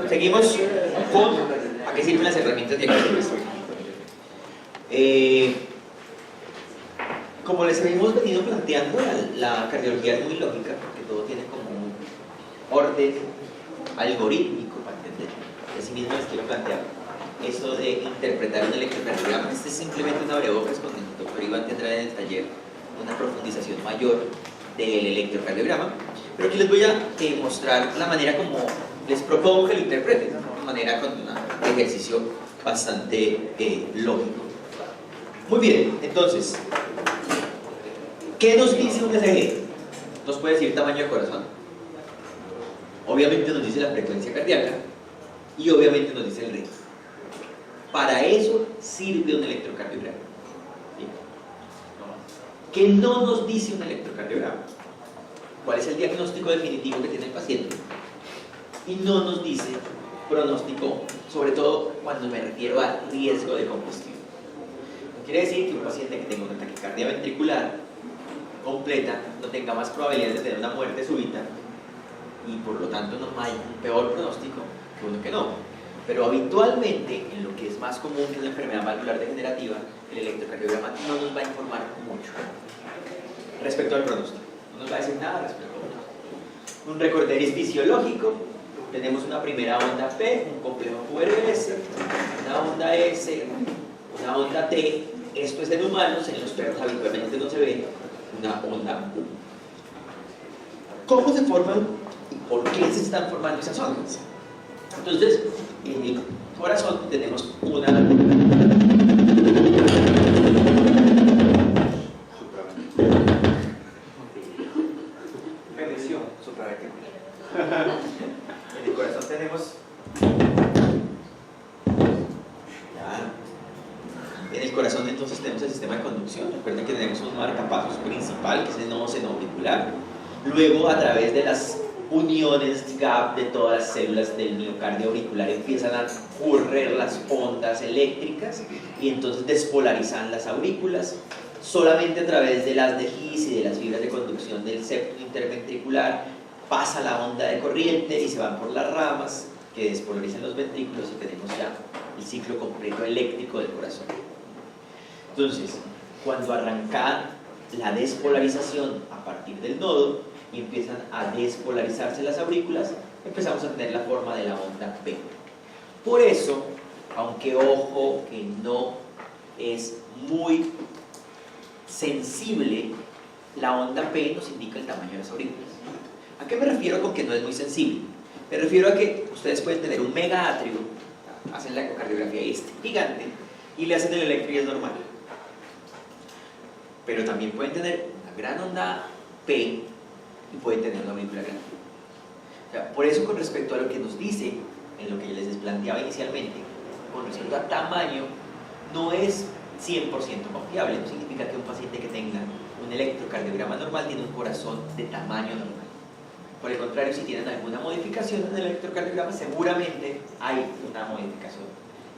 Seguimos con ¿a qué sirven las herramientas diagnósticas? Como les hemos venido planteando, la cardiología es muy lógica, porque todo tiene como un orden algorítmico para entender. Así mismo les quiero plantear eso de interpretar un electrocardiograma. Este es simplemente una abrebocas, con el doctor Iván tendrá en el taller una profundización mayor del electrocardiograma, pero aquí les voy a mostrar la manera como les propongo que lo interpreten, de una manera con un ejercicio bastante lógico. Muy bien, entonces, ¿qué nos dice un ECG? Nos puede decir tamaño de corazón, obviamente nos dice la frecuencia cardíaca y obviamente nos dice el ritmo. Para eso sirve un electrocardiograma. ¿Sí? ¿Qué no nos dice un electrocardiograma? ¿Cuál es el diagnóstico definitivo que tiene el paciente? Y no nos dice pronóstico, sobre todo cuando me refiero a riesgo de combustión. No quiere decir que un paciente que tenga una taquicardia ventricular completa no tenga más probabilidades de tener una muerte súbita y por lo tanto no hay un peor pronóstico que uno que no. Pero habitualmente, en lo que es más común que es la enfermedad valvular degenerativa, el electrocardiograma no nos va a informar mucho respecto al pronóstico. No nos va a decir nada respecto al pronóstico. Un recorderis fisiológico. Tenemos una primera onda P, un complejo QRS, una onda S, una onda T. Esto es en humanos, en los perros habitualmente no se ve una onda U. ¿Cómo se forman y por qué se están formando esas ondas? Entonces, en el corazón tenemos una perdición supraventricular. En el corazón tenemos en el corazón entonces tenemos el sistema de conducción. Recuerden que tenemos un marcapasos principal, que es el nodo senoauricular. Luego, a través de las uniones gap de todas las células del miocardio auricular empiezan a correr las ondas eléctricas y entonces despolarizan las aurículas. Solamente a través de las de His y de las fibras de conducción del septo interventricular pasa la onda de corriente y se van por las ramas que despolarizan los ventrículos y tenemos ya el ciclo completo eléctrico del corazón. Entonces, cuando arranca la despolarización a partir del nodo y empiezan a despolarizarse las aurículas, empezamos a tener la forma de la onda P. Por eso, aunque ojo que no es muy sensible, la onda P nos indica el tamaño de las aurículas. ¿A qué me refiero con que no es muy sensible? Me refiero a que ustedes pueden tener un mega atrio, hacen la ecocardiografía y es gigante, y le hacen el electro y es normal. Pero también pueden tener una gran onda P y pueden tener una aurícula grande. O sea, por eso, con respecto a lo que nos dice, en lo que yo les planteaba inicialmente, con respecto a tamaño, no es 100% confiable. No significa que un paciente que tenga un electrocardiograma normal tiene un corazón de tamaño normal. Por el contrario, si tienen alguna modificación en el electrocardiograma, seguramente hay una modificación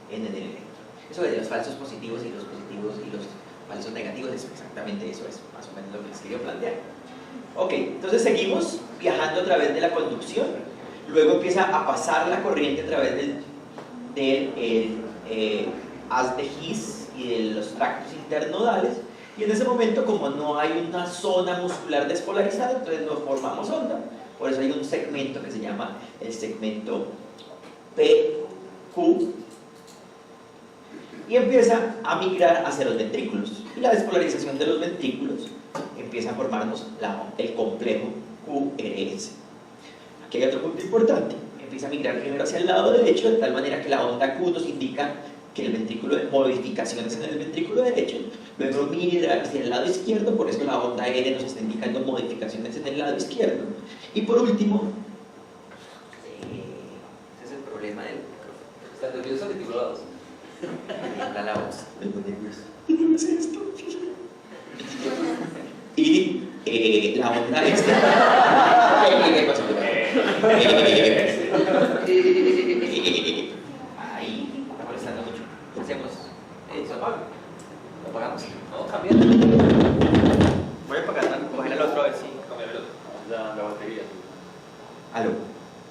en el electro. Eso de los falsos positivos y los positivos y los falsos negativos es exactamente eso, es más o menos lo que les quería plantear. Ok, entonces seguimos viajando a través de la conducción, luego empieza a pasar la corriente a través del haz de His y de los tractos internodales, y en ese momento, como no hay una zona muscular despolarizada, entonces no formamos onda. Por eso hay un segmento que se llama el segmento PQ y empieza a migrar hacia los ventrículos. Y la despolarización de los ventrículos empieza a formarnos el complejo QRS. Aquí hay otro punto importante. Empieza a migrar primero hacia el lado derecho, de tal manera que la onda Q nos indica que el ventrículo de modificaciones en el ventrículo derecho, luego migra hacia el lado izquierdo, por eso la onda N nos está indicando modificaciones en el lado izquierdo. Y por último, ese es el problema del micrófono. ¿Están nerviosos o titulados? Está la voz. ¿Qué es esto? Y la onda extra. ¿Qué pasó? Ahí está molestando mucho. ¿Qué hacemos? ¿Eso apaga? ¿Lo apagamos? No, cambiando. Voy a apagar, coger el otro a ver si. Cambiar el otro. La batería. Aló.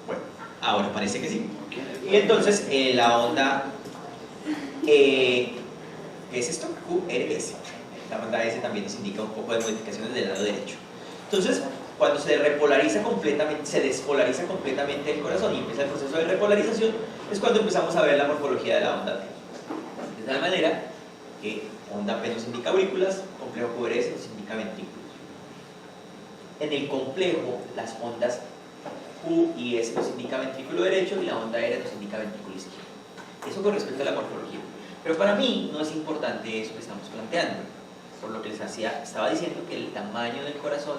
Bueno, ahora parece que sí. Y entonces la onda, ¿qué es esto? QRS. La onda S también nos indica un poco de modificaciones del lado derecho. Entonces, cuando se repolariza completamente, se despolariza completamente el corazón y empieza el proceso de repolarización, es cuando empezamos a ver la morfología de la onda P. De tal manera que onda P nos indica aurículas, complejo QRS nos indica ventrículos. En el complejo, las ondas Q y S nos indica ventrículo derecho y la onda R nos indica ventrículo izquierdo. Eso con respecto a la morfología. Pero para mí no es importante eso que estamos planteando, por lo que les estaba diciendo que el tamaño del corazón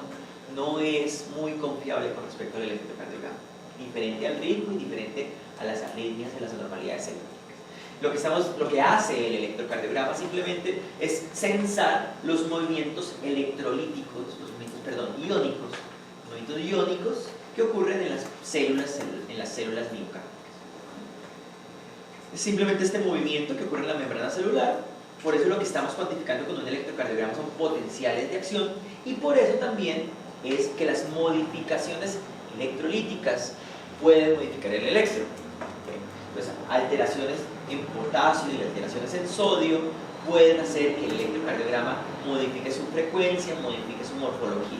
no es muy confiable con respecto al electrocardiograma, diferente al ritmo y diferente a las arritmias y las anormalidades eléctricas. Lo que hace el electrocardiograma simplemente es censar los movimientos electrolíticos, iónicos que ocurren en las células miocárdicas. Es simplemente este movimiento que ocurre en la membrana celular. Por eso lo que estamos cuantificando con un electrocardiograma son potenciales de acción, y por eso también es que las modificaciones electrolíticas pueden modificar el electro. Entonces, alteraciones en potasio y alteraciones en sodio pueden hacer que el electrocardiograma modifique su frecuencia, modifique su morfología.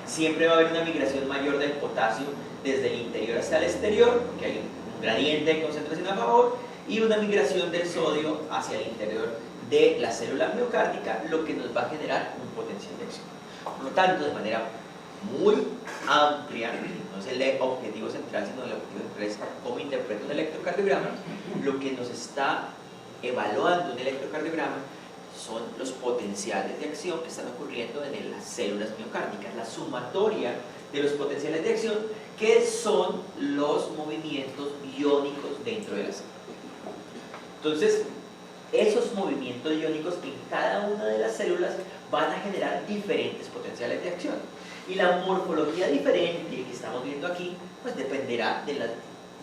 Siempre va a haber una migración mayor del potasio desde el interior hacia el exterior, porque hay un gradiente de concentración a favor, y una migración del sodio hacia el interior de la célula miocárdica, lo que nos va a generar un potencial de acción. Por lo tanto, de manera muy amplia, no es el objetivo central, sino el objetivo central es cómo interpreto un electrocardiograma. Lo que nos está evaluando un electrocardiograma son los potenciales de acción que están ocurriendo en las células miocárdicas, la sumatoria de los potenciales de acción, que son los movimientos iónicos dentro de la célula. Entonces, esos movimientos iónicos en cada una de las células van a generar diferentes potenciales de acción. Y la morfología diferente que estamos viendo aquí, pues dependerá de las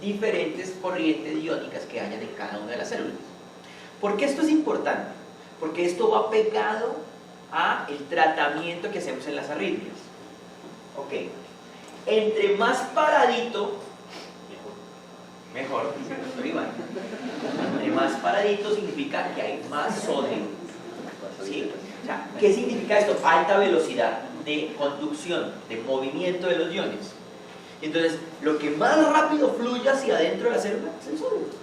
diferentes corrientes iónicas que hayan en cada una de las células. ¿Por qué esto es importante? Porque esto va pegado a el tratamiento que hacemos en las arritmias. Ok. Entre más paradito, mejor, entre más paradito significa que hay más sodio. ¿Sí? O sea, ¿qué significa esto? Alta velocidad de conducción, de movimiento de los iones. Entonces, lo que más rápido fluye hacia adentro de la célula es el sodio.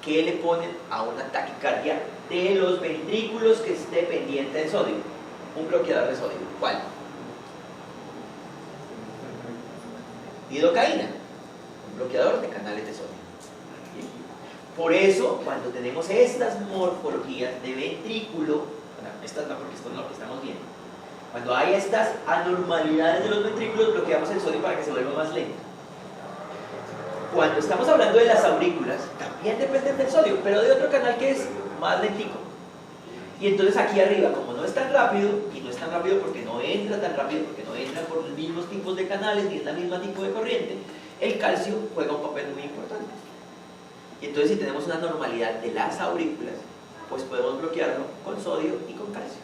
¿Qué le ponen a una taquicardia de los ventrículos que esté pendiente de sodio? Un bloqueador de sodio. ¿Cuál? Lidocaína, un bloqueador de canales de sodio. Por eso, cuando tenemos estas morfologías de ventrículo, bueno, estas no, porque esto no es lo que estamos viendo. Cuando hay estas anormalidades de los ventrículos, bloqueamos el sodio para que se vuelva más lento. Cuando estamos hablando de las aurículas, también dependen del sodio, pero de otro canal que es más lentico. Y entonces aquí arriba, como no es tan rápido, y no es tan rápido porque no entra tan rápido, porque no entra por los mismos tipos de canales, ni es la misma tipo de corriente, el calcio juega un papel muy importante. Y entonces si tenemos una normalidad de las aurículas, pues podemos bloquearlo con sodio y con calcio.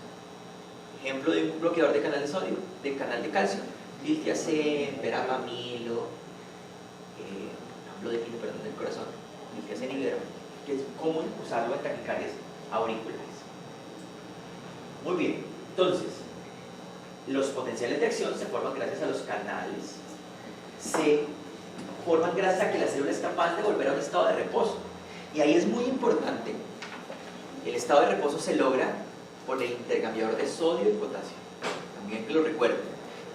Ejemplo de un bloqueador de canal de sodio, de canal de calcio, diltiazem, verapamilo, del corazón, diltiazem y verapamilo, que es común usarlo en taquicardias auriculares. Muy bien, entonces, los potenciales de acción se forman gracias a los canales, se forman gracias a que la célula es capaz de volver a un estado de reposo. Y ahí es muy importante, el estado de reposo se logra por el intercambiador de sodio y potasio, también que lo recuerden.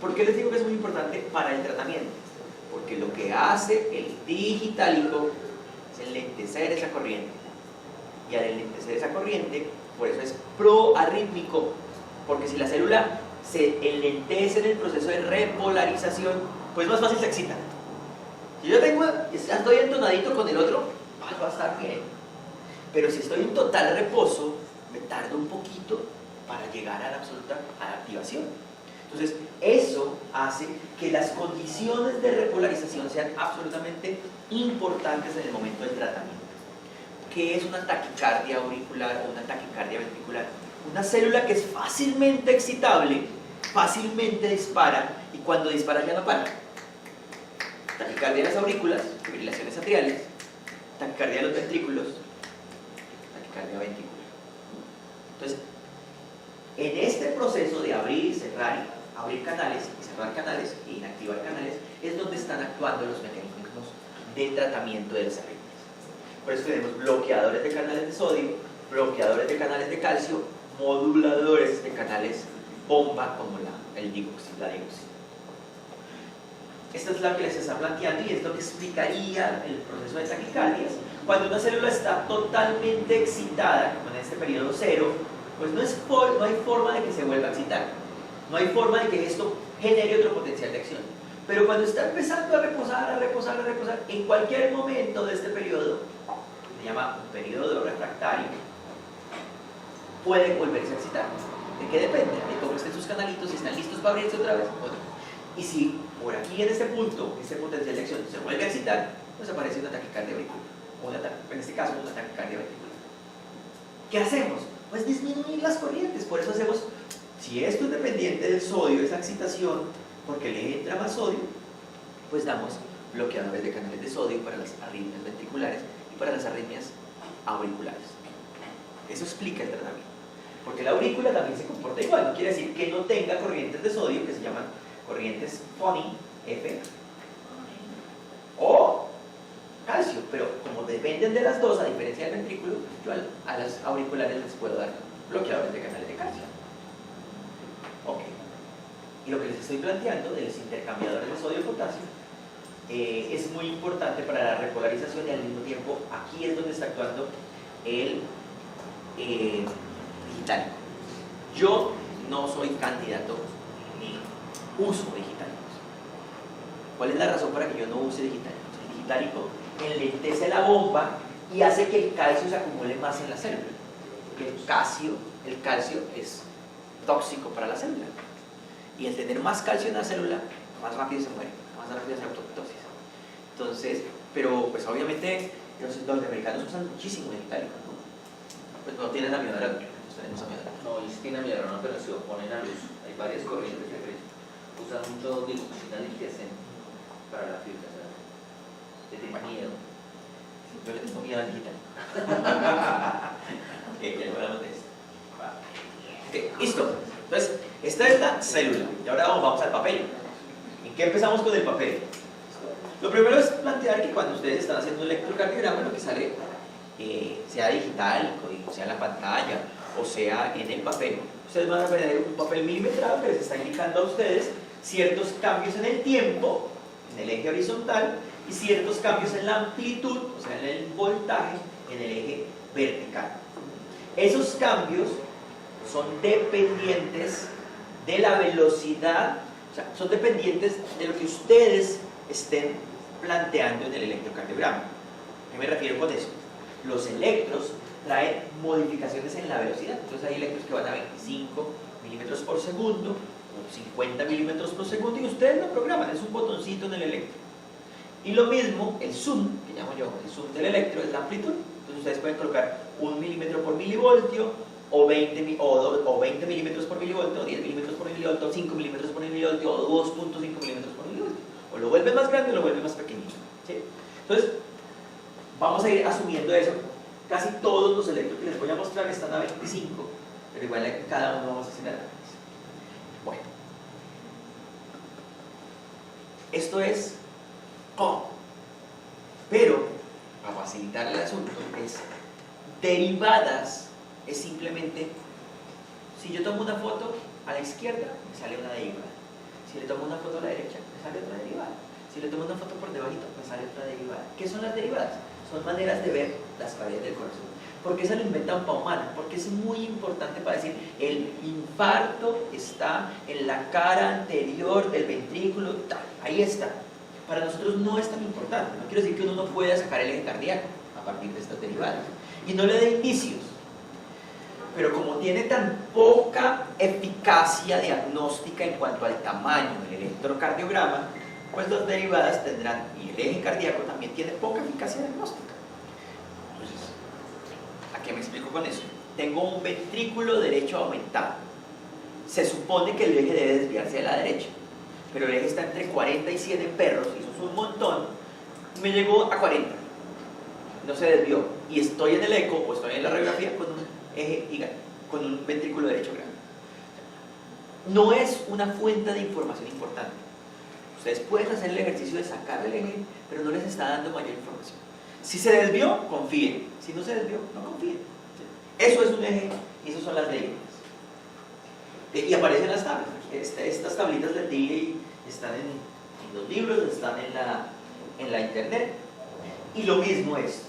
¿Por qué les digo que es muy importante para el tratamiento? Porque lo que hace el digitálico es enlentecer esa corriente, y al enlentecer esa corriente, por eso es proarrítmico, porque si la célula se enlentece en el proceso de repolarización, pues más fácil se excita. Si yo estoy entonadito con el otro, va a estar bien, pero si estoy en total reposo, me tardo un poquito para llegar a la absoluta activación. Entonces, eso hace que las condiciones de repolarización sean absolutamente importantes en el momento del tratamiento. ¿Qué es una taquicardia auricular o una taquicardia ventricular? Una célula que es fácilmente excitable, fácilmente dispara, y cuando dispara ya no para. taquicardia de las aurículas, fibrilaciones atriales, taquicardia de los ventrículos, taquicardia ventricular. Entonces, en este proceso de abrir canales y cerrar canales e inactivar canales es donde están actuando los mecanismos de tratamiento de las arritmias. Por eso tenemos bloqueadores de canales de sodio, bloqueadores de canales de calcio, moduladores de canales bomba como la digoxina. Esto es lo que les está planteando y es lo que explicaría el proceso de taquicardias. Cuando una célula está totalmente excitada, como en este periodo cero, pues no hay forma de que se vuelva a excitar. No hay forma de que esto genere otro potencial de acción. Pero cuando está empezando a reposar, en cualquier momento de este periodo, se llama un periodo refractario, puede volverse a excitar. ¿De qué depende? De cómo estén sus canalitos, si están listos para abrirse otra vez. Y si por aquí en este punto, este potencial de acción se vuelve a excitar, pues aparece una taquicardia auricular. En este caso, una taquicardia ventricular. ¿Qué hacemos? Pues disminuir las corrientes. Por eso hacemos, si esto es dependiente del sodio, esa excitación, porque le entra más sodio, pues damos bloqueadores de canales de sodio para las arritmias ventriculares y para las arritmias auriculares. Eso explica el tratamiento. Porque la aurícula también se comporta igual. No quiere decir que no tenga corrientes de sodio, que se llaman corrientes FONI, F, o calcio, pero como dependen de las dos, a diferencia del ventrículo, yo a las auriculares les puedo dar bloqueadores de canales de calcio. Ok. Y lo que les estoy planteando de los intercambiadores de sodio-potasio es muy importante para la repolarización y al mismo tiempo aquí es donde está actuando el digitálico. Yo no soy candidato ni uso digitálicos. ¿Cuál es la razón para que yo no use digitálicos? El digitálico enlentece la bomba y hace que el calcio se acumule más en la célula. Porque el calcio es tóxico para la célula. Y el tener más calcio en la célula, más rápido se muere, más rápido se autoptosis. Entonces, pero pues obviamente los norteamericanos usan muchísimo digitálico, ¿no? Pues no tienen amiodarona, nosotros tenemos amiodarona. No, y sí tiene amiodarona, pero se oponen a luz. Hay varias corrientes que usan mucho digoxina para la fibra. Le tienen miedo. Yo le tengo miedo al digitálico. Ya hablamos de esto. Okay, listo. Entonces, esta es la célula. Y ahora vamos al papel. ¿En qué empezamos con el papel? Lo primero es plantear que cuando ustedes están haciendo un electrocardiograma, lo que sale, sea digital, sea en la pantalla, o sea en el papel, ustedes van a ver un papel milimetrado que les está indicando a ustedes ciertos cambios en el tiempo, en el eje horizontal, y ciertos cambios en la amplitud, o sea en el voltaje, en el eje vertical. Esos cambios son dependientes de la velocidad, o sea, son dependientes de lo que ustedes estén planteando en el electrocardiograma. ¿A qué me refiero con eso? Los electros traen modificaciones en la velocidad. Entonces hay electros que van a 25 milímetros por segundo o 50 milímetros por segundo y ustedes lo programan, es un botoncito en el electro. Y lo mismo, el zoom, que llamo yo, el zoom del electro es la amplitud. Entonces ustedes pueden colocar 1 milímetro por milivoltio o 20 milímetros por milivoltio, o 10 milímetros por milivoltio, o 5 milímetros por milivoltio, o 2.5 milímetros por milivoltio. O lo vuelve más grande o lo vuelve más pequeñito, ¿sí? Entonces, vamos a ir asumiendo eso. Casi todos los electros que les voy a mostrar están a 25, pero igual en cada uno vamos a hacer análisis. Bueno, esto es cómo, pero para facilitar el asunto es derivadas. Es simplemente, si yo tomo una foto a la izquierda, me sale una derivada. Si le tomo una foto a la derecha, me sale otra derivada. Si le tomo una foto por debajito, me sale otra derivada. ¿Qué son las derivadas? Son maneras de ver las paredes del corazón. ¿Por qué se lo inventan Baumann? Porque es muy importante para decir, el infarto está en la cara anterior del ventrículo, tal, ahí está. Para nosotros no es tan importante. No quiero decir que uno no pueda sacar el eje cardíaco a partir de estas derivadas. Y no le dé indicios. Pero como tiene tan poca eficacia diagnóstica en cuanto al tamaño del electrocardiograma, pues las derivadas tendrán, y el eje cardíaco también tiene poca eficacia diagnóstica. Entonces, ¿a qué me explico con eso? Tengo un ventrículo derecho aumentado. Se supone que el eje debe desviarse a la derecha. pero el eje está entre 40 y 100 en perros, y eso es un montón, me llegó a 40, no se desvió, y estoy en el eco o estoy en la radiografía con un eje gigante, con un ventrículo derecho grande. No es una fuente de información importante. Ustedes pueden hacer el ejercicio de sacar el eje, pero no les está dando mayor información. Si se desvió, confíen. Si no se desvió, no confíen. Eso es un eje y esas son las leyes. Y aparecen las tablas. Estas tablitas de Tilly están en los libros, están en la internet. Y lo mismo es,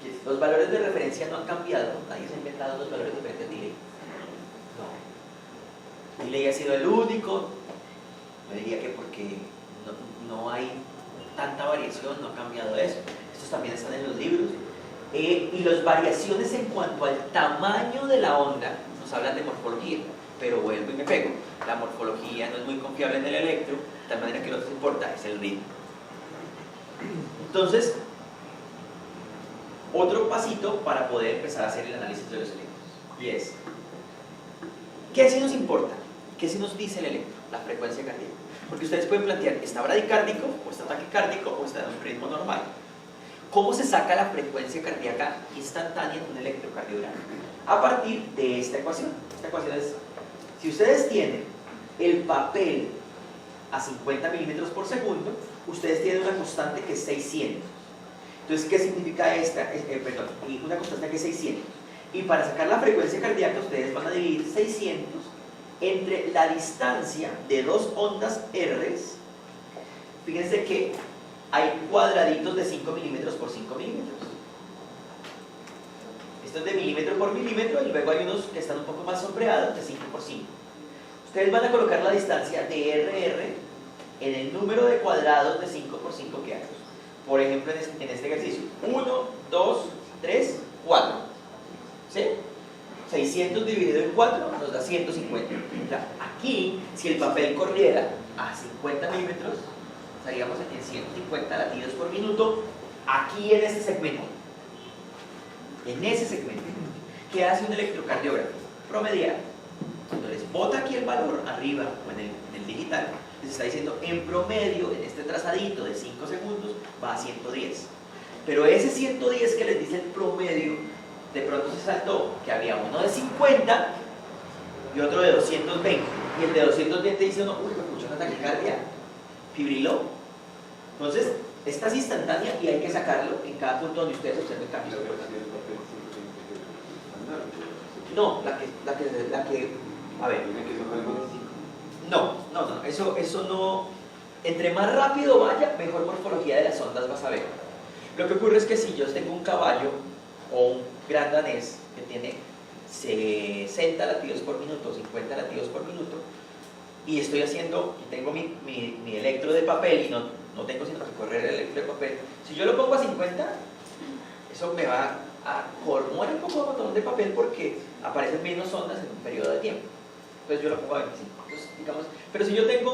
que los valores de referencia no han cambiado. Nadie se ha inventado los valores de referencia de Tilly. No. Tilly ha sido el único. Yo diría que porque no hay tanta variación, no ha cambiado eso. Estos también están en los libros. Y las variaciones en cuanto al tamaño de la onda nos hablan de morfología, pero vuelvo y me pego. La morfología no es muy confiable en el electro, de tal manera que lo que nos importa es el ritmo. Entonces, otro pasito para poder empezar a hacer el análisis de los electros, y es, ¿qué sí nos importa? ¿Qué sí nos dice el electro? La frecuencia cardíaca. Porque ustedes pueden plantear, ¿está bradicárdico, o está taquicárdico, o está en un ritmo normal? ¿Cómo se saca la frecuencia cardíaca instantánea en un electrocardiograma? A partir de esta ecuación. Esta ecuación es, si ustedes tienen el papel a 50 milímetros por segundo, ustedes tienen una constante que es 600. Entonces, ¿qué significa esta? Y una constante que es 600. Y para sacar la frecuencia cardíaca, ustedes van a dividir 600 entre la distancia de dos ondas R. Fíjense que hay cuadraditos de 5 milímetros por 5 milímetros. Esto es de milímetro por milímetro, y luego hay unos que están un poco más sombreados de 5 por 5. Ustedes van a colocar la distancia de RR en el número de cuadrados de 5 por 5 que hay. Por ejemplo, en este ejercicio, 1, 2, 3, 4. ¿Sí? 600 dividido en 4 nos da 150. O sea, aquí, si el papel corriera a 50 milímetros, estaríamos en 150 latidos por minuto, aquí en este segmento. En ese segmento. ¿Qué hace un electrocardiógrafo? Promediar. Cuando les bota aquí el valor arriba o en el digital, les está diciendo en promedio, en este trazadito de 5 segundos, va a 110. Pero ese 110 que les dice el promedio, de pronto se saltó que había uno de 50 y otro de 220. Y el de 220 dice uno, uy, me escuchó una taquicardia, fibriló. Entonces, esta es instantánea y hay que sacarlo en cada punto donde ustedes observen cambios. No, la que, a ver. No, eso no. Entre más rápido vaya, mejor morfología de las ondas vas a ver. Lo que ocurre es que si yo tengo un caballo o un gran danés que tiene 60 latidos por minuto, 50 latidos por minuto, y estoy haciendo, y tengo mi electro de papel y no tengo sino que correr el electro de papel, si yo lo pongo a 50, eso me va a cormover un poco el botón de papel porque aparecen menos ondas en un periodo de tiempo. Entonces yo lo pongo a 25. Entonces, digamos, pero si yo tengo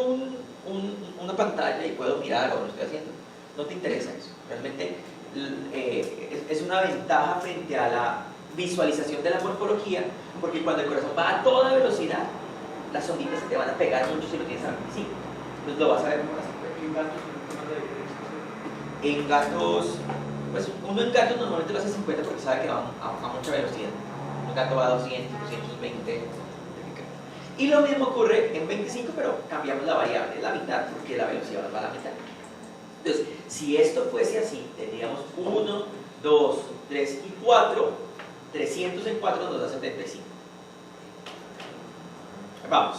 una pantalla y puedo mirar o lo estoy haciendo, no te interesa eso. Realmente es una ventaja frente a la visualización de la morfología, porque cuando el corazón va a toda velocidad, las onditas se te van a pegar mucho si lo tienes a 25. Entonces lo vas a ver como así. En gatos, pues uno en gatos normalmente lo hace 50 porque sabe que va a mucha velocidad. Un gato va a 200, 220. Y lo mismo ocurre en 25, pero cambiamos la variable, la mitad, porque la velocidad va a la mitad. Entonces, si esto fuese así, tendríamos 1, 2, 3 y 4. 300 en 4 nos da 75. Vamos.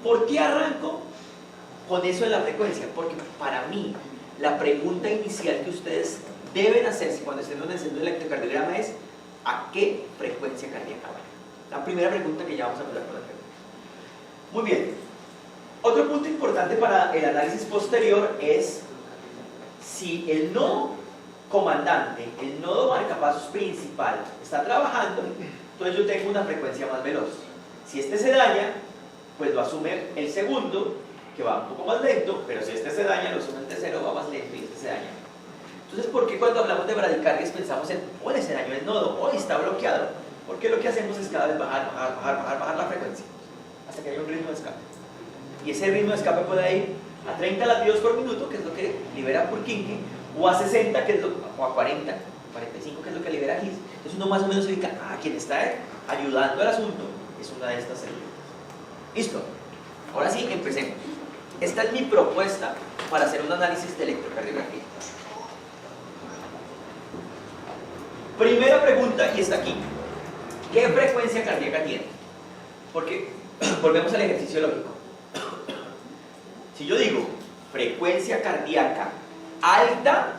¿Por qué arranco con eso de la frecuencia? Porque para mí, la pregunta inicial que ustedes deben hacerse cuando estén haciendo el electrocardiograma es ¿a qué frecuencia cardíaca va? La primera pregunta que ya vamos a hablar con la frecuencia. Muy bien. Otro punto importante para el análisis posterior es si el nodo comandante, el nodo marcapasos principal está trabajando, entonces yo tengo una frecuencia más veloz. Si este se daña, pues lo asume el segundo, que va un poco más lento, pero si este se daña, lo asume el tercero, va más lento y este se daña. Entonces, ¿por qué cuando hablamos de bradicardias pensamos en, hoy se dañó el nodo, hoy está bloqueado? Porque lo que hacemos es cada vez bajar la frecuencia, hasta que haya un ritmo de escape. Y ese ritmo de escape puede ir a 30 latidos por minuto, que es lo que libera Purkinje, o a 60, o a 40, 45, que es lo que libera His. Entonces uno más o menos se ubica, quien está ayudando al asunto es una de estas células. Listo. Ahora sí, empecemos. Esta es mi propuesta para hacer un análisis de electrocardiografía. Primera pregunta, y está aquí. ¿Qué frecuencia cardíaca tiene? Porque volvemos al ejercicio lógico. Si yo digo frecuencia cardíaca alta,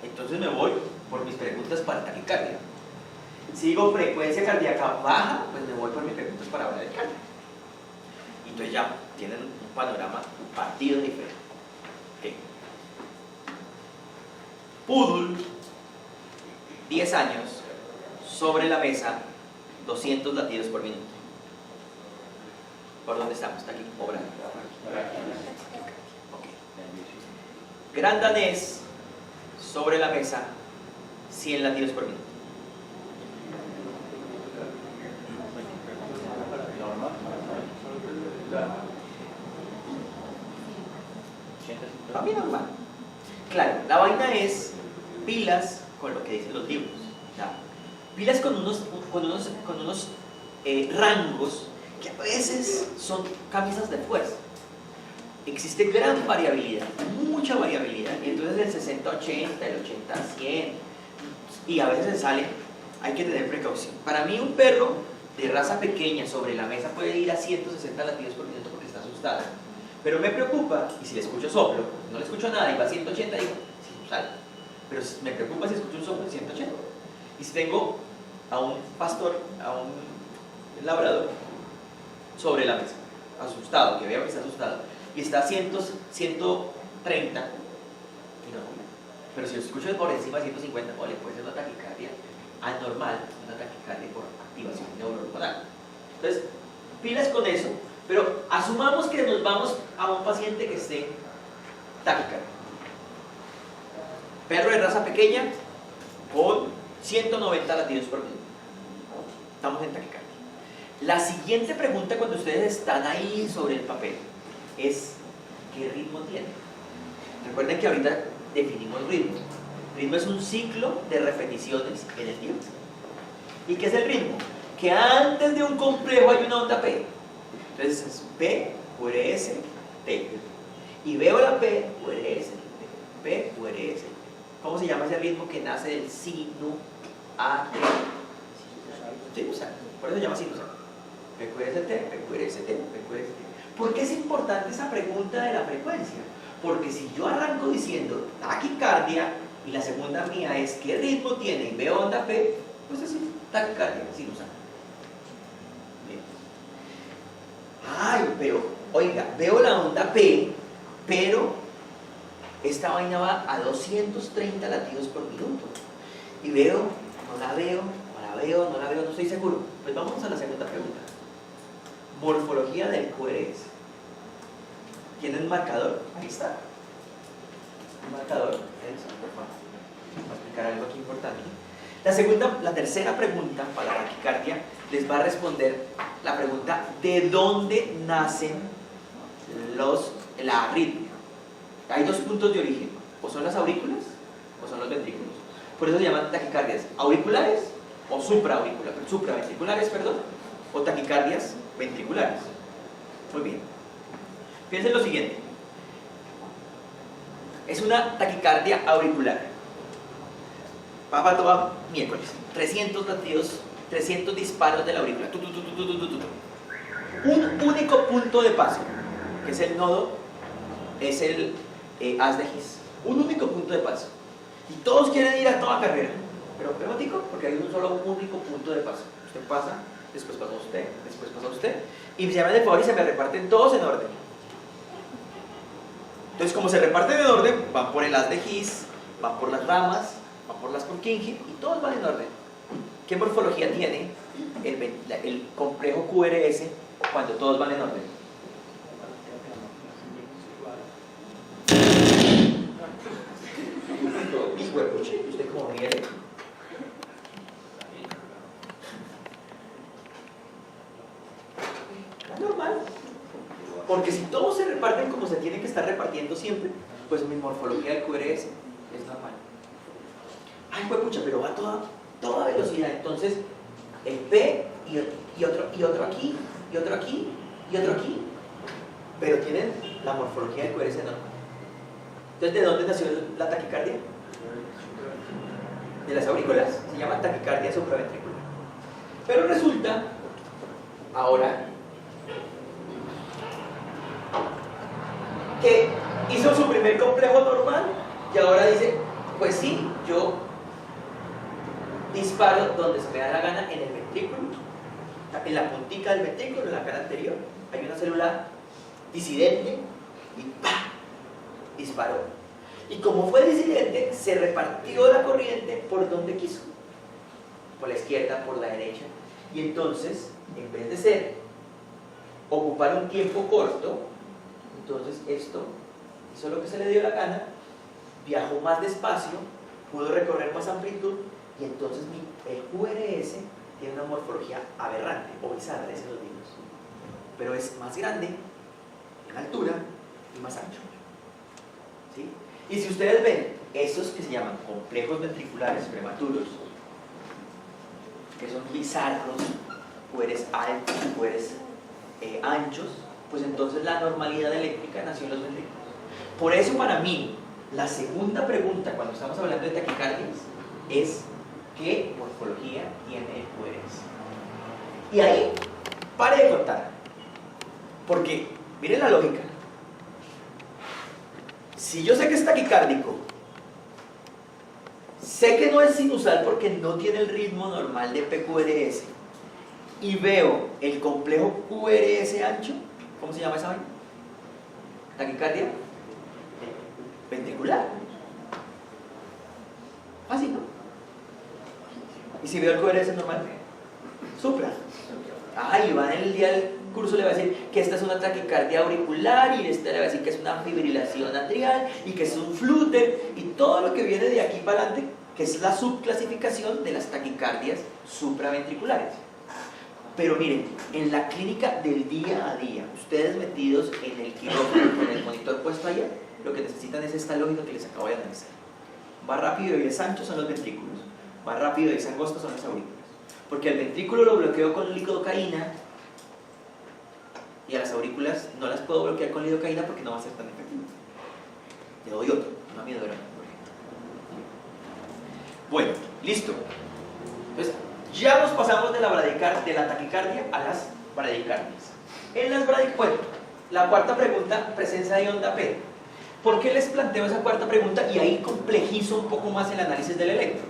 entonces me voy por mis preguntas para taquicardia. Si digo frecuencia cardíaca baja, pues me voy por mis preguntas para bradicardia. Y entonces ya tienen un panorama partido diferente. Okay. Poodle, 10 años, sobre la mesa, 200 latidos por minuto. ¿Por dónde estamos? Está aquí, obra. Okay. Gran danés, sobre la mesa, 100 latidos por minuto. A mí normal. Claro, la vaina es pilas con lo que dicen los libros. ¿Ya? Pilas con unos rangos que a veces son camisas de fuerza. Existe gran variabilidad, mucha variabilidad. Y entonces el 60-80, el 80-100, y a veces se sale, hay que tener precaución. Para mí un perro de raza pequeña sobre la mesa puede ir a 160 latidos por minuto porque está asustada. Pero me preocupa, y si le escucho soplo, no le escucho nada y va a 180, digo, sí, sale. Pero me preocupa si escucho un soplo de 180. Y si tengo a un pastor, a un labrador, sobre la mesa, asustado, que veo que está asustado, y está a 130, no, pero si lo escucho por encima de 150, le puede ser una taquicardia anormal, una taquicardia por activación neuronal. Entonces, pilas con eso, pero asumamos que nos vamos a un paciente que esté taquicardia. Perro de raza pequeña con 190 latidos por minuto. Estamos en taquicardia. La siguiente pregunta cuando ustedes están ahí sobre el papel es ¿qué ritmo tiene? Recuerden que ahorita definimos ritmo. Ritmo es un ciclo de repeticiones en el tiempo. ¿Y qué es el ritmo? Que antes de un complejo hay una onda P. Entonces es P, QRS, T. Y veo la P, QRS, P, QRS. ¿Cómo se llama ese ritmo que nace del sinusal? Sinusal. Por eso se llama sinusal. PQRST, PQRST, PQRST. ¿Por qué es importante esa pregunta de la frecuencia? Porque si yo arranco diciendo taquicardia y la segunda mía es ¿qué ritmo tiene? Y veo onda P, pues es taquicardia sinusal. Bien. Ay, pero, oiga, veo la onda P, pero esta vaina va a 230 latidos por minuto. Y veo, no la veo, no estoy seguro. Pues vamos a la segunda pregunta. Morfología del QRS. ¿Tienen marcador? Ahí está. Un marcador. Eso, por favor. Voy a explicar algo aquí importante. La tercera pregunta para la taquicardia les va a responder la pregunta ¿de dónde nacen la arritmia? Hay dos puntos de origen, o son las aurículas o son los ventrículos. Por eso se llaman taquicardias auriculares o supraventriculares, o taquicardias ventriculares. Muy bien. Piensen lo siguiente. Es una taquicardia auricular. Papá toma miércoles. 300 latidos, 300 disparos de la aurícula. Un único punto de paso, que es el nodo, es el haz de His. Un único punto de paso. Y todos quieren ir a toda carrera. Pero temático, porque hay un solo único punto de paso. Usted pasa, después pasa usted, después pasa usted. Y se llaman de favor y se me reparten todos en orden. Entonces, como se reparten en orden, van por el haz de His, van por las ramas, van por las Purkinje y todos van en orden. ¿Qué morfología tiene el complejo QRS cuando todos van en orden? Hijo de pucha, ¿usted cómo viene? Normal. Porque si todos se reparten como se tienen que estar repartiendo siempre, pues mi morfología del QRS es normal. Ay, pues pucha, pero va a toda velocidad. Entonces, el P y otro aquí, y otro aquí, y otro aquí. Pero tienen la morfología del QRS normal. Entonces, ¿de dónde nació la taquicardia? De las aurículas. Se llama taquicardia supraventricular. Pero resulta, ahora, que hizo su primer complejo normal y ahora dice, pues sí, yo disparo donde se me da la gana en el ventrículo, en la puntica del ventrículo, en la cara anterior. Hay una célula disidente y ¡pah! Disparó. Y como fue disidente, se repartió la corriente por donde quiso. Por la izquierda, por la derecha. Y entonces, en vez de ser ocupar un tiempo corto, entonces esto hizo lo que se le dio la gana, viajó más despacio, pudo recorrer más amplitud y entonces el QRS tiene una morfología aberrante o bizarra, dicen los libros, pero es más grande en altura y más ancho. ¿Sí? Y si ustedes ven esos que se llaman complejos ventriculares prematuros, que son bizarros, QRS altos, QRS anchos, pues entonces la normalidad eléctrica nació en los ventrículos. Por eso para mí, la segunda pregunta cuando estamos hablando de taquicardias es ¿qué morfología tiene el QRS? Y ahí, pare de contar. Porque, miren la lógica. Si yo sé que es taquicárdico, sé que no es sinusal porque no tiene el ritmo normal de PQRS, y veo el complejo QRS ancho, ¿cómo se llama esa vaina? Taquicardia ventricular. Fácil, ¿no? Y si veo el QRS normal, supra. Y va en el día del curso le va a decir que esta es una taquicardia auricular y esta le va a decir que es una fibrilación atrial y que es un flúter y todo lo que viene de aquí para adelante, que es la subclasificación de las taquicardias supraventriculares. Pero miren, en la clínica del día a día, ustedes metidos en el quirófano con el monitor puesto allá, lo que necesitan es esta lógica que les acabo de analizar. Más rápido y es ancho son los ventrículos, más rápido y es angosto son las aurículas. Porque el ventrículo lo bloqueo con lidocaína y a las aurículas no las puedo bloquear con lidocaína porque no va a ser tan efectivo. Le doy otro, una amiodarona, por ejemplo. Bueno, listo. Entonces, ya nos pasamos de la taquicardia a las bradicardias. En las bradicardias, bueno, la cuarta pregunta, presencia de onda P. ¿Por qué les planteo esa cuarta pregunta? Y ahí complejizo un poco más el análisis del electro.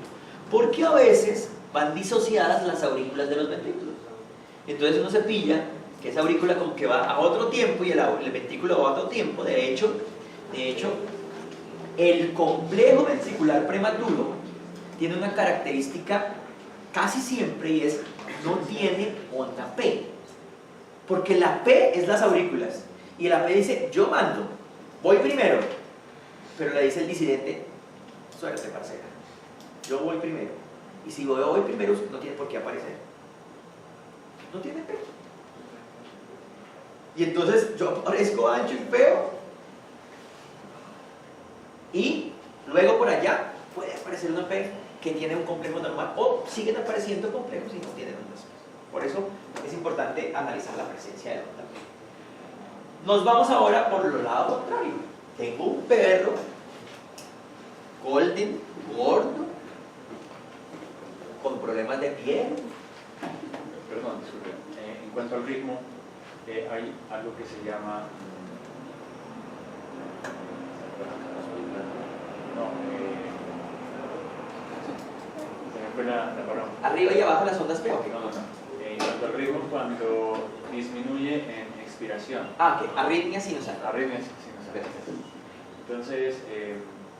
Porque a veces van disociadas las aurículas de los ventrículos. Entonces uno se pilla que esa aurícula como que va a otro tiempo y el ventrículo va a otro tiempo. De hecho, el complejo ventricular prematuro tiene una característica casi siempre y es no tiene onda P. Porque la P es las aurículas y la P dice yo mando, voy primero, pero le dice el disidente suerte parcera, yo voy primero y si yo voy primero usted no tiene por qué aparecer, no tiene P y entonces yo aparezco ancho y feo y luego por allá puede aparecer una P que tiene un complejo normal o siguen apareciendo complejos y no tienen ondas P. Por eso es importante analizar la presencia de onda P. Nos vamos ahora por el lado contrario. Tengo un perro golden, gordo, con problemas de piel. Perdón, disculpe. En cuanto al ritmo, hay algo que se llama se me fue la palabra. Arriba y abajo las ondas P. Okay. No. En cuanto al ritmo, cuando disminuye en expiración. Ok, arritmia sinusal. Arritmia sinusal. Entonces,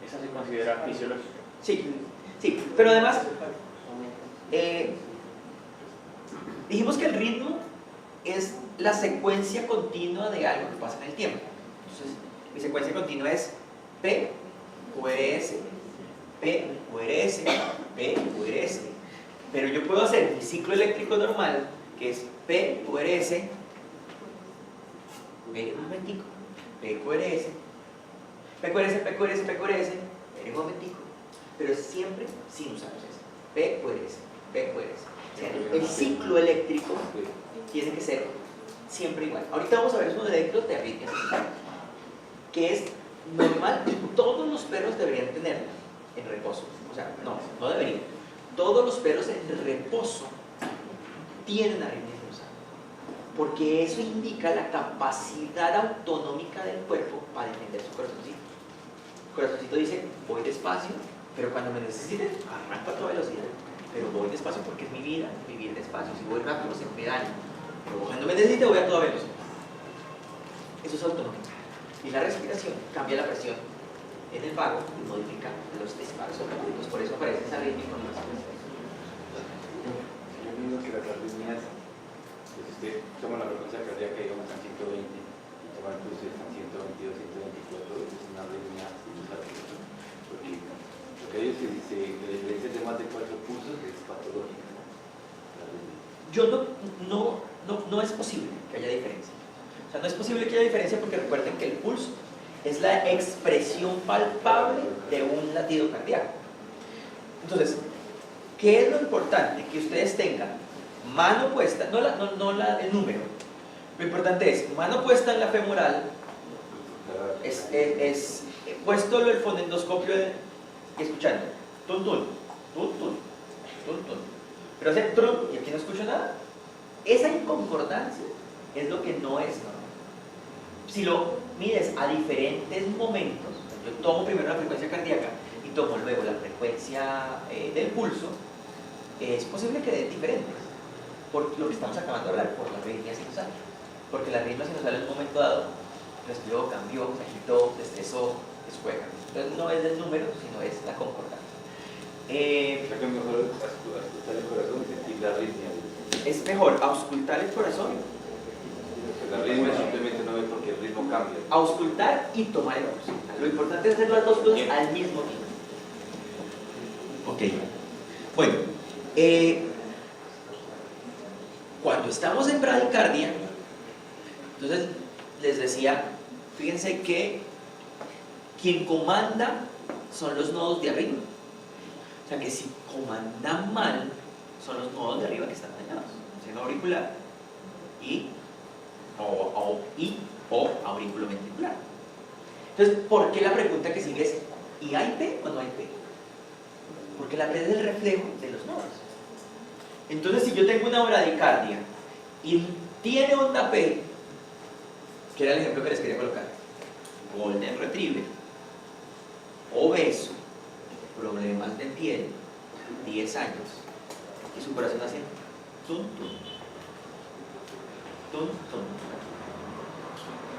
¿esa se considera fisiológica? Sí, pero además dijimos que el ritmo es la secuencia continua de algo que pasa en el tiempo. Entonces, mi secuencia continua es P, QRS, P, QRS, P, QRS. Pero yo puedo hacer mi ciclo eléctrico normal, que es P, QRS, espere un momentico, PQRS, PQRS, PQRS, PQRS, espere un momentico, pero siempre sin usar eso. PQRS, PQRS. O sea, el ciclo eléctrico tiene que ser siempre igual. Ahorita vamos a ver unos ejemplos de arritmias que es normal y todos los perros deberían tenerla en reposo. O sea, no deberían. Todos los perros en reposo tienen arritmia sinusal, porque eso indica la capacidad autonómica del cuerpo para defender su corazoncito. El corazoncito dice, voy despacio, pero cuando me necesiten, arranco a toda velocidad. Pero voy despacio porque es mi vida, vivir despacio. Si voy rápido, se me daña. Pero cuando me necesite, voy a toda velocidad. Eso es autonómico. Y la respiración cambia la presión en el vago y modifica los disparos automáticos. Por eso aparece esa arritmia con las presión. Yo mismo que las arritmias, pues usted toma la frecuencia cardíaca, digamos, a 120 y toma el pulso a 122, 124, es una arritmia sinusal. Porque ellos se dice que la diferencia de más de 4 pulsos es patológica. No es posible que haya diferencia. O sea, no es posible que haya diferencia porque recuerden que el pulso es la expresión palpable de un latido cardíaco. Entonces, ¿qué es lo importante? Que ustedes tengan mano puesta, el número. Lo importante es mano puesta en la femoral, es puesto el fonendoscopio y escuchando. Tun, tun, tun, tun, tun, tun. Pero hace trum y aquí no escucho nada. Esa inconcordancia es lo que no es normal. Si lo mides a diferentes momentos, yo tomo primero la frecuencia cardíaca y tomo luego la frecuencia del pulso, es posible que den diferentes, por lo que estamos acabando de hablar, por la arritmia sinusal. Porque la arritmia sinusal en un momento dado respiró, cambió, se agitó, se estresó, es juega. Entonces no es del número, sino es la concordancia. O sea que mejor auscultar el corazón y sentir la arritmia. Es mejor auscultar el corazón, La arritmia simplemente no es porque el ritmo cambia. auscultar y tomar el pulso. Lo importante es hacer las dos cosas al mismo tiempo. Ok. Bueno, cuando estamos en bradicardia, entonces les decía, fíjense que quien comanda son los nodos de arriba. O sea que si comandan mal, son los nodos de arriba que están dañados. Seno auricular o auriculoventricular. Entonces, ¿por qué la pregunta que sigue es ¿y hay P o no hay P? Porque la P es el reflejo de los nodos. Entonces, si yo tengo una bradicardia y tiene onda P, que era el ejemplo que les quería colocar, Golden Retriever, obeso, problemas de piel, 10 años, y su corazón haciendo tun, tun, tun,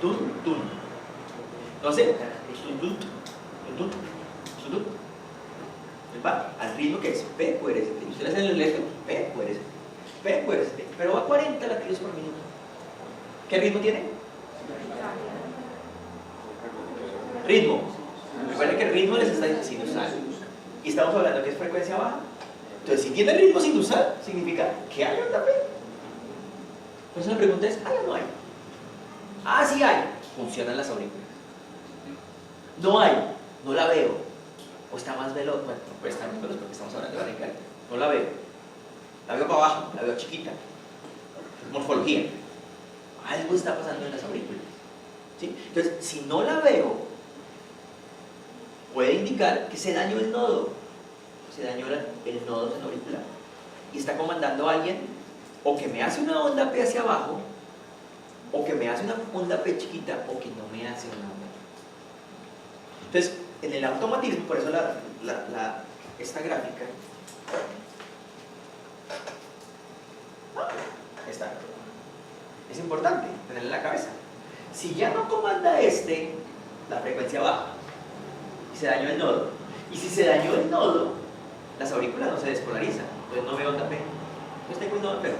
tun, tun, tun. Entonces, tun, tun, tun, tun, tun, tun. Va al ritmo que es PQRS. Ustedes hacen el electro, PQRS, PQRS, pero va a 40 latidos por minuto. ¿Qué ritmo tiene? Ritmo. Recuerden que el ritmo les está diciendo sinusal. Y estamos hablando que es frecuencia baja. Entonces, si tiene ritmo sinusal, significa que hay onda P. Por eso la pregunta es, ¿hay o no hay? Ah, sí hay. Funcionan las aurículas. No hay, no la veo. O está más veloz, bueno, no puede estar más veloz porque estamos hablando de bradicardia. No la veo. La veo para abajo, la veo chiquita. Es morfología. Algo está pasando en las aurículas. ¿Sí? Entonces, si no la veo, puede indicar que se dañó el nodo. Se dañó el nodo senoauricular. Y está comandando a alguien o que me hace una onda P hacia abajo, o que me hace una onda P chiquita, o que no me hace una onda P. Entonces, en el automatismo, por eso esta gráfica esta, es importante tenerla en la cabeza. Si ya no comanda la frecuencia baja, y se dañó el nodo, y si se dañó el nodo, las aurículas no se despolarizan, entonces no veo onda P, entonces tengo un nodo P.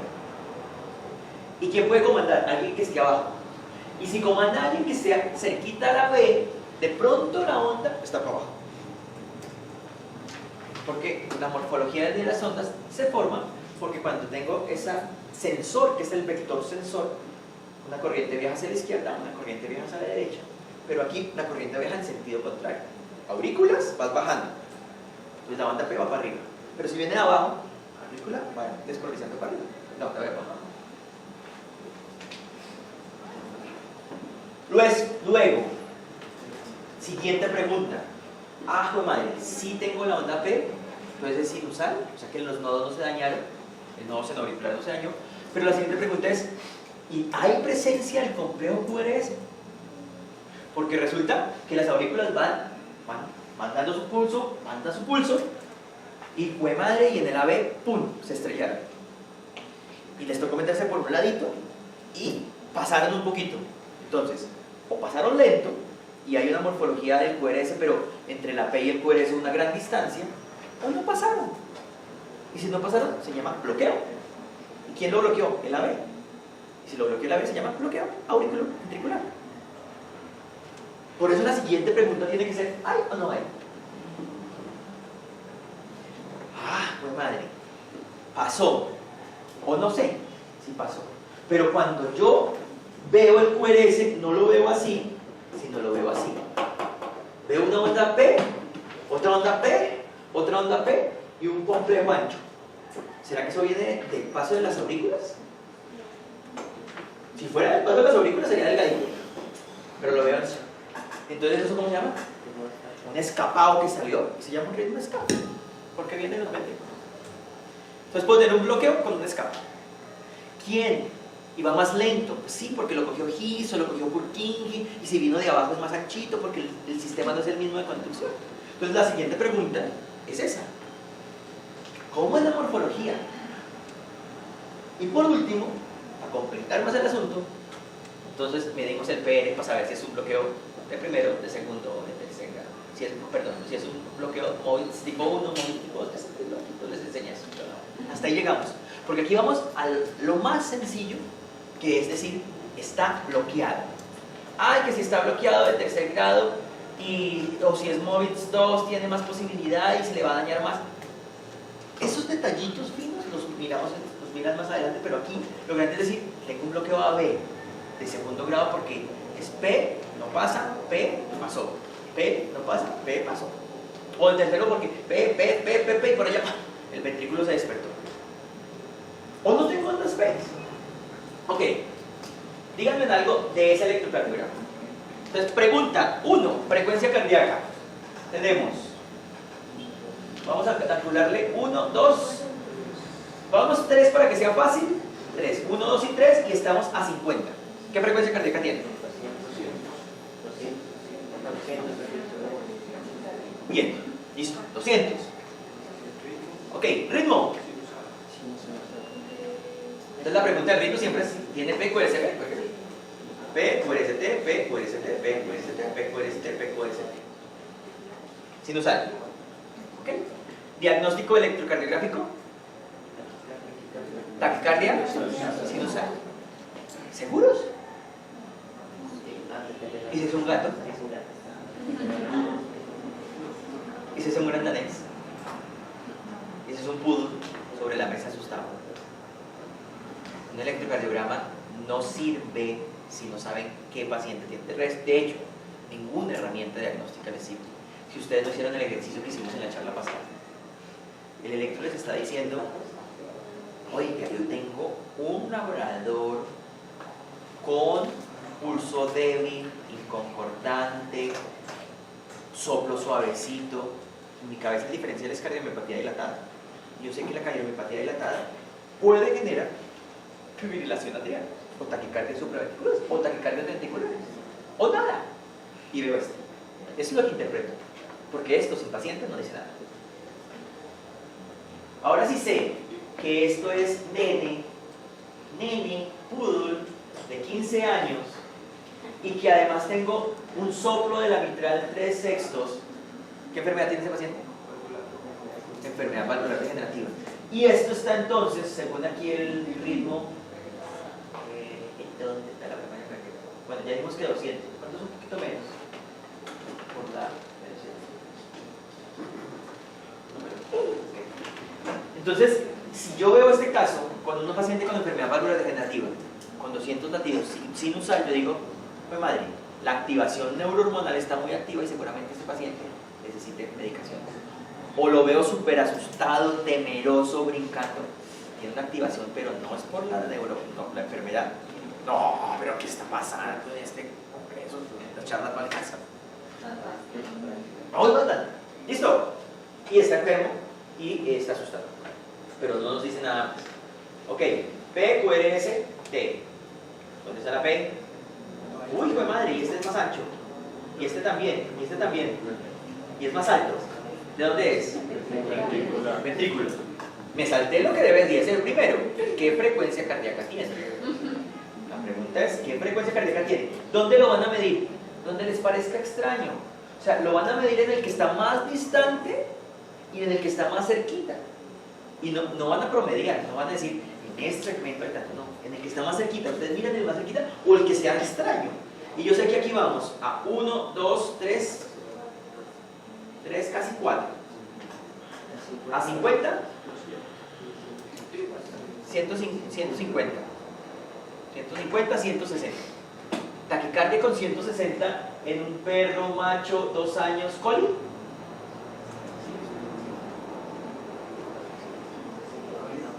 ¿Y quién puede comandar? Alguien que esté abajo. Y si comanda a alguien que esté cerquita a la B, de pronto la onda está para abajo. Porque la morfología de las ondas se forma porque cuando tengo ese sensor, que es el vector sensor, Una corriente viaja hacia la izquierda, una corriente viaja hacia la derecha. Pero aquí la corriente viaja en sentido contrario. Aurículas, vas bajando. Entonces la banda P va para arriba. Pero si viene de abajo, aurícula va descolarizando para arriba. La banda B va para abajo. Luego, siguiente pregunta. Ah, joder madre, si tengo la onda P, entonces es sinusal, o sea que los nodos no se dañaron, el nodo senoauricular no se dañó. Pero la siguiente pregunta es, ¿y hay presencia del complejo QRS? Porque resulta que las aurículas van mandando su pulso, y fue madre, y en el AB, ¡pum!, se estrellaron. Y les tocó meterse por un ladito y pasaron un poquito. Entonces, o pasaron lento, y hay una morfología del QRS, pero entre la P y el QRS una gran distancia, o no pasaron. Y si no pasaron, se llama bloqueo. ¿Y quién lo bloqueó? El AB. Y si lo bloqueó el AB, se llama bloqueo auriculoventricular. Por eso la siguiente pregunta tiene que ser, ¿hay o no hay? Ah, pues madre, pasó. O no sé si pasó. Pero cuando yo veo el QRS, no lo veo así, sino lo veo así. Veo una onda P, otra onda P, otra onda P y un complejo ancho. ¿Será que eso viene del paso de las aurículas? Si fuera del paso de las aurículas sería delgadito, pero lo veo así. Entonces, ¿eso cómo se llama? Un escapado que salió, y se llama un ritmo de escape, porque viene de los ventrículos. Entonces puedo tener un bloqueo con un escape. ¿Quién iba más lento? Pues sí, porque lo cogió His o lo cogió Purkinje, y si vino de abajo es más anchito porque el sistema no es el mismo de conducción. Entonces la siguiente pregunta es esa: ¿cómo es la morfología? Y por último, para completar más el asunto, entonces medimos el PR para saber si es un bloqueo de primero, de segundo o de tercer grado. Si es un bloqueo móvil tipo 1, móvil tipo 2, les enseño eso. Hasta ahí llegamos. Porque aquí vamos a lo más sencillo, que es decir, está bloqueado. Ay, que si está bloqueado de tercer grado, o si es MOVITS 2, tiene más posibilidad y se le va a dañar más. Esos detallitos finos los miran más adelante, pero aquí lo grande es decir, tengo un bloqueo AB de segundo grado porque es P, no pasa, P, pasó. P, no pasa, P, pasó. O el tercero porque P, y por allá el ventrículo se despertó. O no tengo ondas P. Ok, díganme algo de ese electrocardiograma. Entonces, pregunta 1, frecuencia cardíaca. Tenemos, vamos a calcularle 1, 2, vamos 3 para que sea fácil. 3, 1, 2 y 3 y estamos a 50. ¿Qué frecuencia cardíaca tiene? Bien, listo, 200. Ok, ritmo. Entonces la pregunta del ritmo siempre es, ¿tiene P, QRS, P, QRST, P, QRST, P, QRST, P, QRST, P, QRST? Sinusal. Ok. Diagnóstico electrocardiográfico. Taquicardia. Sinusal. ¿Seguros? ¿Y si es un gato? ¿Y si es un gran danés? ¿Y si es un poodle sobre la mesa asustado? Un electrocardiograma no sirve si no saben qué paciente tiene. De hecho, ninguna herramienta diagnóstica les sirve. Si ustedes no hicieron el ejercicio que hicimos en la charla pasada, el electro les está diciendo, oiga, yo tengo un labrador con pulso débil, inconcordante, soplo suavecito. En mi cabeza el diferencial es cardiomiopatía dilatada. Yo sé que la cardiomiopatía dilatada puede generar fibrilación atrial, o taquicardia supraventriculares, o taquicardias ventriculares, o nada. Y veo esto. Eso es lo que interpreto, porque esto sin paciente no dice nada. Ahora sí sé que esto es nene, poodle, de 15 años, y que además tengo un soplo de la mitral 3/6. ¿Qué enfermedad tiene ese paciente? Enfermedad valvular degenerativa. Y esto está entonces, según aquí el ritmo, ¿dónde está la frecuencia cardíaca? Bueno, ya dijimos que 200. ¿Cuánto es un poquito menos? Por la entonces, si yo veo este caso con un paciente con enfermedad valvular degenerativa, con 200 latidos sin usar, yo digo, pues madre, la activación neurohormonal está muy activa y seguramente este paciente necesite medicación. O lo veo súper asustado, temeroso, brincando. Tiene una activación, pero no es por la la enfermedad. No, pero ¿qué está pasando en este congreso? Las charlas no alcanzan. No, listo. Y está enfermo y está asustado. Pero no nos dice nada más. Ok, P, QRS, T. ¿Dónde está la P? Uy, hijo de madre, y este es más ancho. Y este también, y este también. Y es más alto. ¿De dónde es? Ventrículo. Me salté lo que debería ser primero. ¿Qué frecuencia cardíaca tiene? La pregunta es, ¿qué frecuencia cardíaca tiene? ¿Dónde lo van a medir? Donde les parezca extraño. O sea, lo van a medir en el que está más distante y en el que está más cerquita. Y no van a promediar, no van a decir, en este segmento hay tanto, no. En el que está más cerquita, ustedes miran el más cerquita o el que sea extraño. Y yo sé que aquí vamos a 1, 2, 3, casi 4. A 50, 150, 160. Taquicardia con 160 en un perro macho 2 años, ¿coli?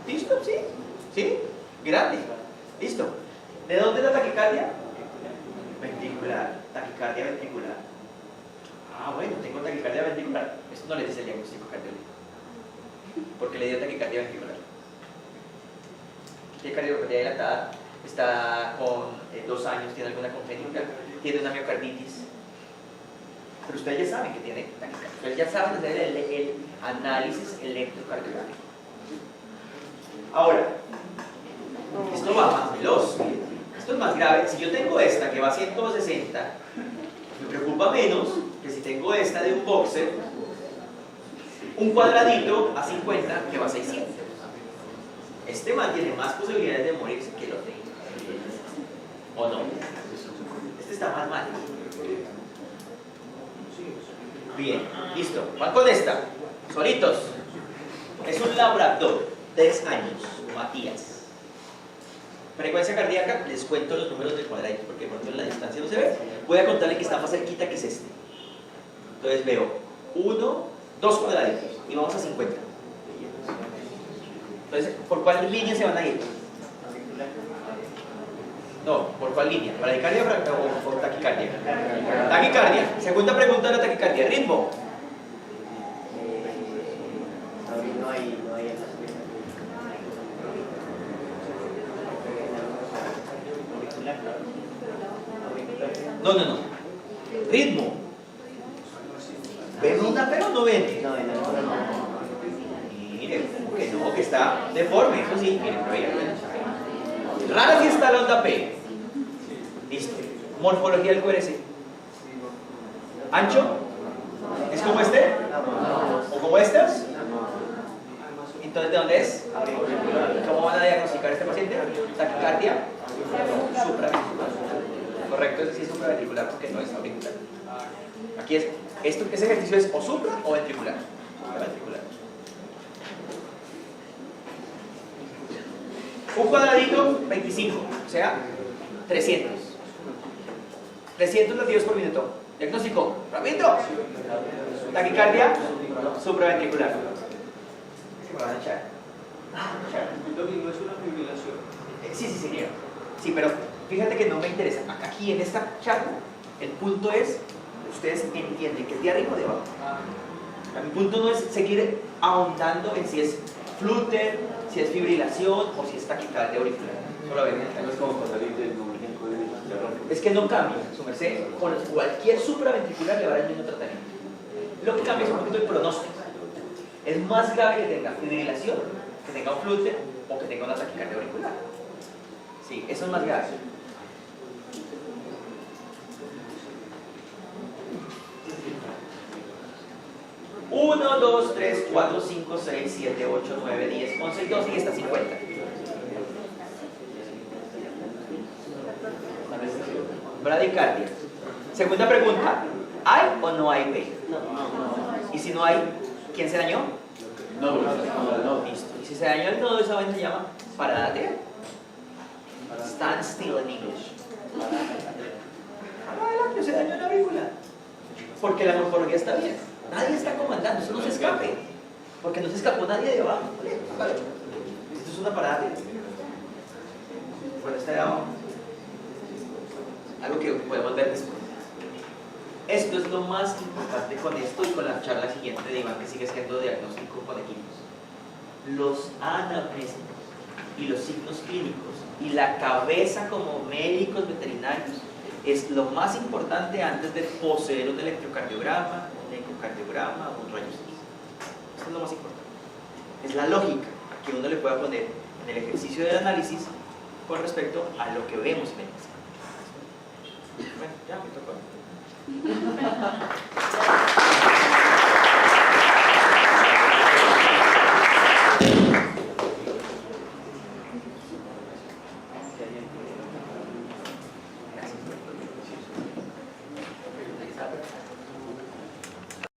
¿Listo? ¿Sí? ¿Sí? Grande. ¿Listo? ¿De dónde es la taquicardia? Ventricular. Taquicardia ventricular. Ah, bueno, tengo taquicardia ventricular. Esto no le dice el diagnóstico cardiológico. Porque le dio taquicardia ventricular. Tiene cardiopatía dilatada, está con 2 años, tiene alguna congénita, tiene una miocarditis. Pero ustedes ya saben que tiene taquicardia. Ustedes ya saben hacer el análisis electrocardiográfico. Ahora, esto va más veloz. Esto es más grave. Si yo tengo esta que va a 160, me preocupa menos que si tengo esta de un boxer, un cuadradito a 50 que va a 600. Este man tiene más posibilidades de morirse que el otro. ¿O no? Este está más mal. Bien, listo. Van con esta. Solitos. Es un labrador, 3 años, Matías. Frecuencia cardíaca, les cuento los números del cuadradito porque por ejemplo la distancia no se ve. Voy a contarle que está más cerquita que es este. Entonces veo 1, 2 cuadraditos y vamos a 50. Entonces, ¿por cuál línea se van a ir? No, ¿por cuál línea? ¿Bradicardia o taquicardia? Taquicardia. Segunda pregunta de la taquicardia. Ritmo. No. Ritmo. ¿Ven una pero no ven? Miren, que no, que está deforme, eso sí, miren, pero ya. Rara si está la onda P. Listo. Morfología del QRS. ¿Ancho? ¿Es como este? ¿O como estas? Entonces, ¿de dónde es? ¿Cómo van a diagnosticar a este paciente? Taquicardia supraventricular. Correcto, ese sí es supraventricular porque no es auricular. Aquí es, ese ejercicio es o supra o ventricular. Supraventricular. Un cuadradito, 25, o sea, 300. 300 latidos por minuto. Diagnóstico, rapidito. Taquicardia supraventricular. ¿Qué me van a echar? Lo mismo es una fibrilación. Sí, señor. Sí, pero fíjate que no me interesa. Aquí en esta charla, el punto es, ustedes entienden que es de arriba o de abajo. Mi punto no es seguir ahondando en si es flúter, si es fibrilación o si es taquicardia auricular. Solo ven. No es como para salir del movimiento de Es que no cambia, su merced. Con cualquier supraventricular le va a dar el mismo tratamiento. Lo que cambia es un poquito el pronóstico. Es más grave que tenga fibrilación, que tenga un flúter o que tenga una taquicardia auricular. Sí, eso es más grave. Uno, 2, 3, 4, 5, 6, 7, 8, 9, 10, 11 y 12 y está 50. Bradicardia. Segunda pregunta. ¿Hay o no hay P? Y si no hay, ¿quién se dañó? No. Listo. Y si se dañó el nodo, esa vaina se llama parada atrial. Stand still en English. Adelante, se dañó la aurícula. Porque la morfología está bien. Nadie está comandando, eso no se escape. Porque no se escapó nadie de abajo. Esto es un aparato. Bueno, está de abajo. Algo que podemos ver después. Esto es lo más importante con esto y con la charla siguiente de Iván, que sigue siendo diagnóstico con equipos. Los anamnésicos y los signos clínicos y la cabeza como médicos veterinarios es lo más importante antes de poseer un electrocardiograma, un ecocardiograma o un rayos X. Esto es lo más importante. Es la lógica que uno le pueda poner en el ejercicio de análisis con respecto a lo que vemos en el examen. Bueno, ya me tocó.